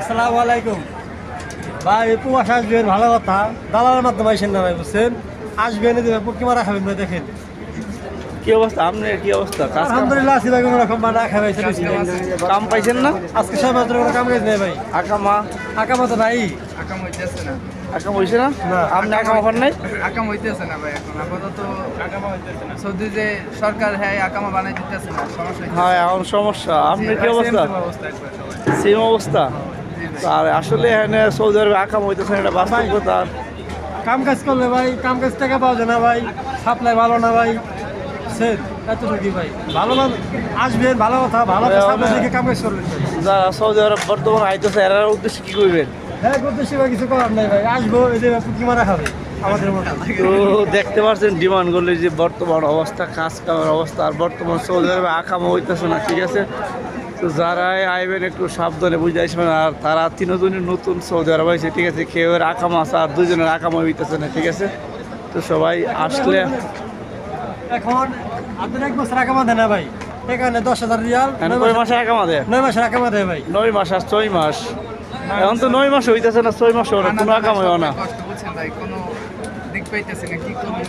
আসসালামু আলাইকুম ভাই। উপবাস আসবেন ভালো কথা, দালালের মাধ্যমে আসেন না ভাই, বুঝছেন? আসবেন পুকি মারা খাবেন ভাই, দেখেন কি অবস্থা আপনার? কি অবস্থা? কাজ কাম আলহামদুলিল্লাহ আছি ভাই, কোনো রকম মারা খাবাই কাম পাইছেন না? আজকে সব মাত্র কোনো কাম কাজ নেই ভাই, আকামা আকামা তো নাই। আকাম হইতেছে না। আকাম হইছে না? না। আপনি আকামা করেন নাই? আকাম হইতেছে না ভাই, এখন আপাতত আকামা হইতেছে না। সৌদি যে সরকার হ্যাঁ আকামা বানাই দিতেছে না, সমস্যা হইতেছে। হ্যাঁ এখন সমস্যা। আপনার কি অবস্থা? Same অবস্থা একবার সবাই। সেম অবস্থা। আর আসলে এখানে সৌদি আরবে আকাম হইতেছে না, এটা বাস্তব কথা। কাম কাজ করলে ভাই কাম কাজ টাকা পাওয়া যায় না ভাই, সাপ্লাই ভালো না ভাই, বুঝছেন? এতটুকু ভাই, ভালো আসবেন ভালো কথা, ভালো সাপ্লাই দেখে কাম কাজ করবেন ভাই। যারা সৌদি আরব বর্তমানে আইতেছে এরার উদ্দেশ্যে কি করবেন? হ্যাঁ করতে সেবা কিছু করার নাই ভাই, আসবো এই যে পুকি মারা খাবে আমাদের মতো। তো দেখতে পাচ্ছেন ডিমান্ড করলে যে বর্তমান অবস্থা, কাজ কামের অবস্থা, আর বর্তমান সৌদি আরবে আকামা হইতেছে না, ঠিক আছে? তো যারাই আইবেন একটু সাবধানে বুঝে আসবেন। আর তারা তিনজনই নতুন সৌদি আরব হয়েছে, ঠিক আছে? কেউ এর আকামা আছে আর দুজনের আকামা হইতেছে না, ঠিক আছে? তো সবাই আসলে এখন আপনার 1 বছর আকামা দেয় না ভাই, এখানে 10,000 রিয়াল, কয় মাসে আকামা দেয়? 9 মাসের আকামা দেয় ভাই। 9 মাস আর 6 মাস। এখন তো 9 মাস হইতেছে না, 6 মাস হলো, কোনো আকাম হয় না। কষ্ট বুঝছেন ভাই, কোনো দিক পাইতেছি না, কি করবো?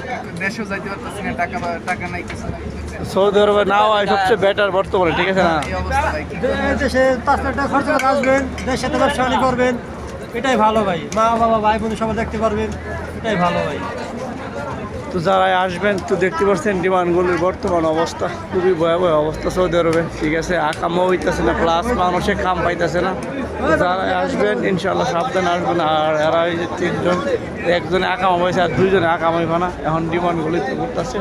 দেশেও যাইতে পারতেছি না, টাকা নাই, কিছু নাই, বুঝছেন? সৌদি আরবে না হয় সবচেয়ে বেটার বর্তমানে, ঠিক আছে না? এই অবস্থা ভাই, কি করবো? দেশে 5 লাখ টাকা খরচ করে আসবেন, দেশের সাথে ব্যবসা বাণিজ্য করবেন, এটাই ভালো ভাই। মা বাবা ভাই বোন সবাই দেখতে পারবেন, এটাই ভালো ভাই। তো যারা আসবেন তো দেখতে পাচ্ছেন ডিমান্ডগুলির বর্তমান অবস্থা খুবই ভয়াবহ অবস্থা সৌদি আরবে, ঠিক আছে? আকামও হইতেছে না, প্লাস মানুষের কাম পাইতেছে না। তো যারা আসবেন ইনশাল্লাহ সাবধানে আসবেন। আর এরা এই যে 3 জন, একজনে আকামা হয়েছে আর 2 জনে আকাম হইবে না, এখন ডিমান্ডগুলি তো করতেছে।